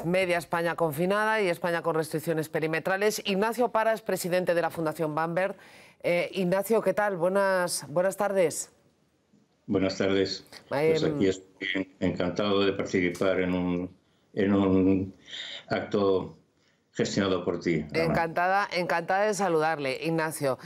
media España confinada y España con restricciones perimetrales. Ignacio Para es presidente de la Fundación Bamberg. Ignacio, ¿qué tal? Buenas tardes. Buenas tardes. Pues aquí estoy encantado de participar en un acto gestionado por ti, Ana. Encantada de saludarle, Ignacio.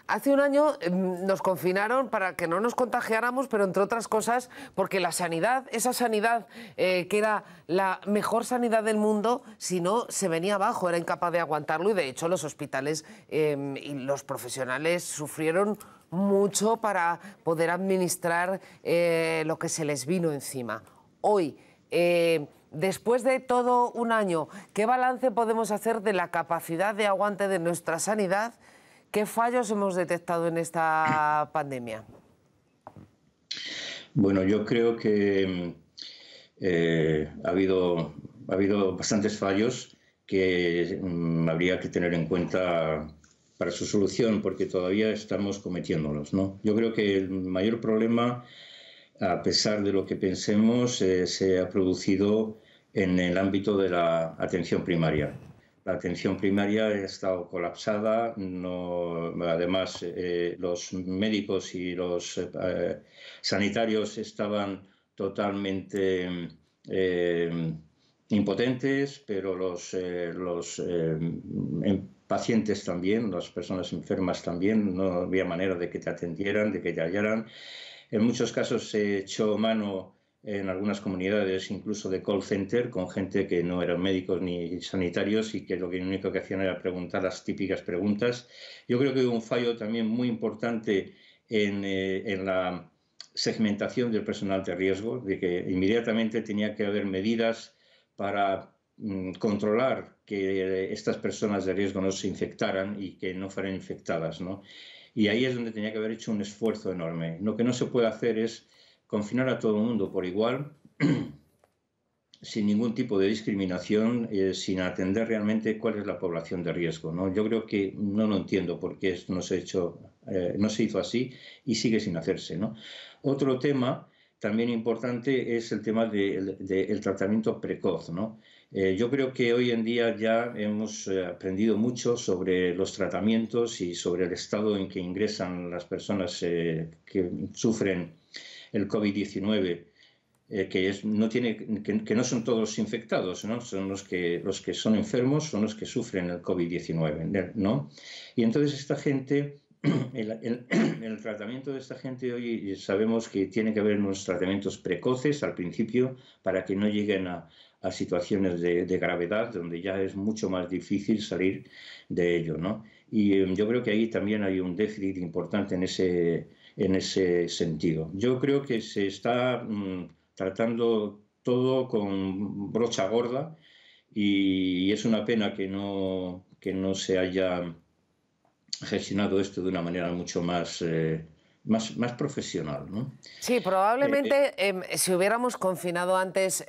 Hace un año nos confinaron para que no nos contagiáramos, pero entre otras cosas porque la sanidad, esa sanidad que era la mejor sanidad del mundo, si no se venía abajo, era incapaz de aguantarlo, y de hecho los hospitales y los profesionales sufrieron mucho para poder administrar lo que se les vino encima. Hoy, después de todo un año, ¿qué balance podemos hacer de la capacidad de aguante de nuestra sanidad? ¿Qué fallos hemos detectado en esta pandemia? Bueno, yo creo que ha habido bastantes fallos que habría que tener en cuenta para su solución, porque todavía estamos cometiéndolos, ¿no? Yo creo que el mayor problema, a pesar de lo que pensemos, se ha producido en el ámbito de la atención primaria. La atención primaria ha estado colapsada, además los médicos y los sanitarios estaban totalmente impotentes, pero los pacientes también, las personas enfermas también, no había manera de que te atendieran, de que te hallaran. En muchos casos se echó mano en algunas comunidades incluso de call center con gente que no eran médicos ni sanitarios y que lo único que hacían era preguntar las típicas preguntas. Yo creo que hubo un fallo también muy importante en la segmentación del personal de riesgo, de que inmediatamente tenía que haber medidas para controlar que estas personas de riesgo no se infectaran y que no fueran infectadas, ¿no? Y ahí es donde tenía que haber hecho un esfuerzo enorme. Lo que no se puede hacer es confinar a todo el mundo por igual, sin ningún tipo de discriminación, sin atender realmente cuál es la población de riesgo, ¿no? Yo creo que no lo entiendo por qué esto no se hizo así y sigue sin hacerse, ¿no? Otro tema también importante es el tema del tratamiento precoz, ¿no? Yo creo que hoy en día ya hemos aprendido mucho sobre los tratamientos y sobre el estado en que ingresan las personas que sufren el COVID-19, que no son todos infectados, ¿no? Son los que son enfermos, son los que sufren el COVID-19, ¿no? Y entonces esta gente, el tratamiento de esta gente hoy sabemos que tiene que haber unos tratamientos precoces al principio para que no lleguen a situaciones de gravedad, donde ya es mucho más difícil salir de ello, ¿no? Y yo creo que ahí también hay un déficit importante en ese sentido. Yo creo que se está tratando todo con brocha gorda y es una pena que no se haya gestionado esto de una manera mucho más profesional, ¿no? Sí, probablemente si hubiéramos confinado antes,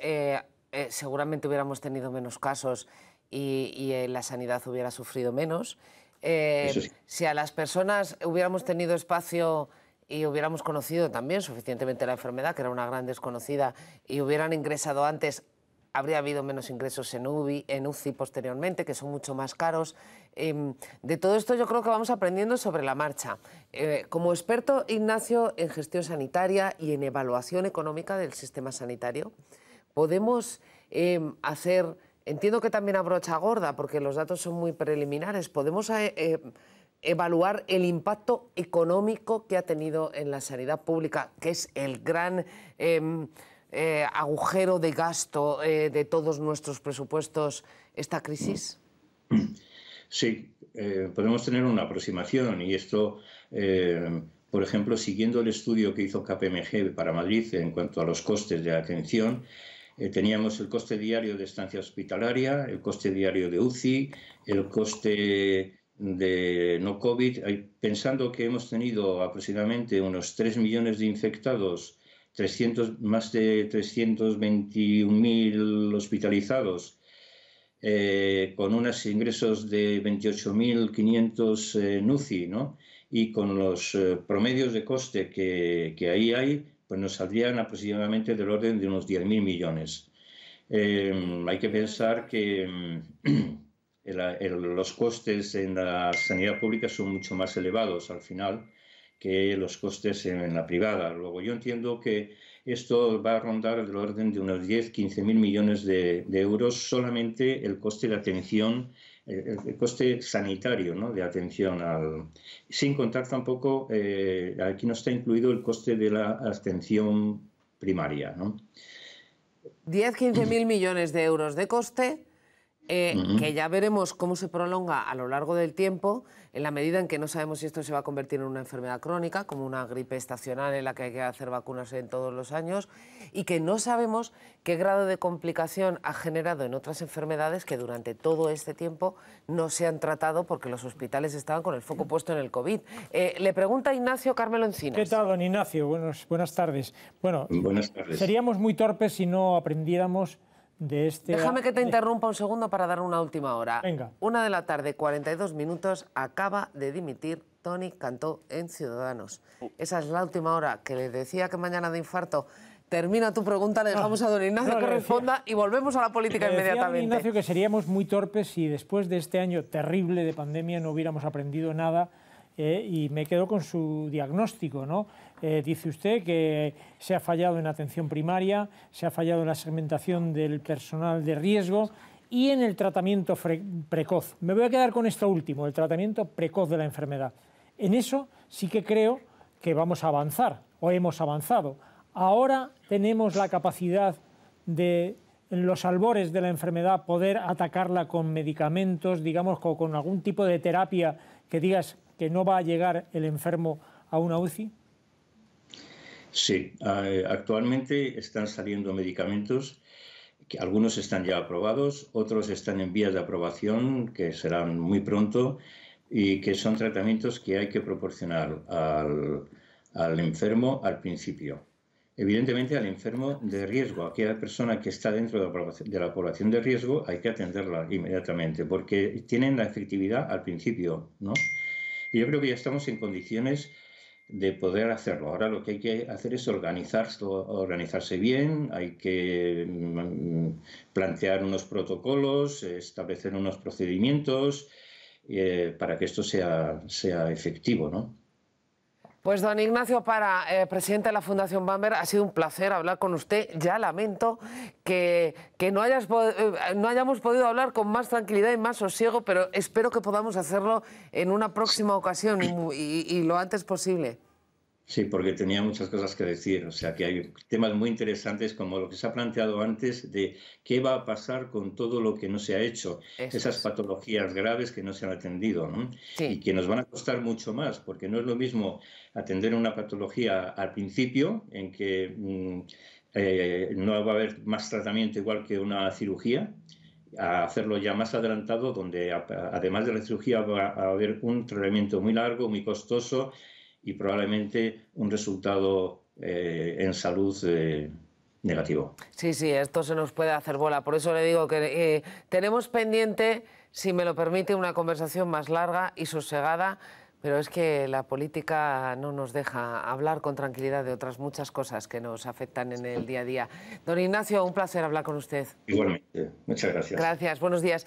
seguramente hubiéramos tenido menos casos y la sanidad hubiera sufrido menos. Eso sí. Si a las personas hubiéramos tenido espacio y hubiéramos conocido también suficientemente la enfermedad, que era una gran desconocida, y hubieran ingresado antes, habría habido menos ingresos en UCI posteriormente, que son mucho más caros. De todo esto yo creo que vamos aprendiendo sobre la marcha. Como experto, Ignacio, en gestión sanitaria y en evaluación económica del sistema sanitario, podemos hacer, entiendo que también a brocha gorda, porque los datos son muy preliminares, podemos evaluar el impacto económico que ha tenido en la sanidad pública, que es el gran agujero de gasto de todos nuestros presupuestos, esta crisis? Sí, podemos tener una aproximación y esto, por ejemplo, siguiendo el estudio que hizo KPMG para Madrid en cuanto a los costes de atención, teníamos el coste diario de estancia hospitalaria, el coste diario de UCI, el coste de no COVID, pensando que hemos tenido aproximadamente unos 3 millones de infectados, más de 321.000 hospitalizados, con unos ingresos de 28.500 en UCI, ¿no? Y con los promedios de coste que ahí hay, pues nos saldrían aproximadamente del orden de unos 10.000 millones. Hay que pensar que los costes en la sanidad pública son mucho más elevados al final que los costes en la privada. Luego yo entiendo que esto va a rondar del orden de unos 10-15 mil millones de euros solamente el coste de atención, el coste sanitario, ¿no?, de atención sin contar tampoco, aquí no está incluido el coste de la atención primaria, ¿no? 10-15 mil millones de euros de coste, que ya veremos cómo se prolonga a lo largo del tiempo, en la medida en que no sabemos si esto se va a convertir en una enfermedad crónica, como una gripe estacional en la que hay que hacer vacunas en todos los años, y que no sabemos qué grado de complicación ha generado en otras enfermedades que durante todo este tiempo no se han tratado porque los hospitales estaban con el foco puesto en el COVID. Le pregunta Ignacio Carmelo Encinas. ¿Qué tal, don Ignacio? Buenas tardes. Bueno, buenas tardes. Seríamos muy torpes si no aprendiéramos de este... Déjame que te interrumpa un segundo para dar una última hora. Venga. 1 de 42 minutos, acaba de dimitir Toni Cantó en Ciudadanos. Esa es la última hora, que le decía que mañana de infarto. Termina tu pregunta, le dejamos a don Ignacio que responda y volvemos a la política inmediatamente. Don Ignacio, que seríamos muy torpes si después de este año terrible de pandemia no hubiéramos aprendido nada, y me quedo con su diagnóstico, ¿no? Dice usted que se ha fallado en atención primaria, se ha fallado en la segmentación del personal de riesgo y en el tratamiento precoz. Me voy a quedar con esto último, el tratamiento precoz de la enfermedad. En eso sí que creo que vamos a avanzar, o hemos avanzado. Ahora tenemos la capacidad de, en los albores de la enfermedad, poder atacarla con medicamentos, digamos, con algún tipo de terapia que digas que no va a llegar el enfermo a una UCI. Sí, actualmente están saliendo medicamentos, que algunos están ya aprobados, otros están en vías de aprobación, que serán muy pronto, y que son tratamientos que hay que proporcionar al enfermo al principio. Evidentemente, al enfermo de riesgo, a aquella persona que está dentro de la población de riesgo, hay que atenderla inmediatamente, porque tienen la efectividad al principio, ¿no? Y yo creo que ya estamos en condiciones de poder hacerlo. Ahora lo que hay que hacer es organizarse bien, hay que plantear unos protocolos, establecer unos procedimientos para que esto sea efectivo, ¿no? Pues don Ignacio Parra, presidente de la Fundación Bamber, ha sido un placer hablar con usted. Ya lamento que no hayamos podido hablar con más tranquilidad y más sosiego, pero espero que podamos hacerlo en una próxima ocasión y lo antes posible. Sí, porque tenía muchas cosas que decir. O sea, que hay temas muy interesantes como lo que se ha planteado antes de qué va a pasar con todo lo que no se ha hecho. Esas patologías graves que no se han atendido, ¿no? Sí. Y que nos van a costar mucho más, porque no es lo mismo atender una patología al principio, en que no va a haber más tratamiento igual que una cirugía, a hacerlo ya más adelantado, donde además de la cirugía va a haber un tratamiento muy largo, muy costoso, y probablemente un resultado en salud negativo. Sí, esto se nos puede hacer bola. Por eso le digo que tenemos pendiente, si me lo permite, una conversación más larga y sosegada, pero es que la política no nos deja hablar con tranquilidad de otras muchas cosas que nos afectan en el día a día. Don Ignacio, un placer hablar con usted. Igualmente. Muchas gracias. Gracias, buenos días.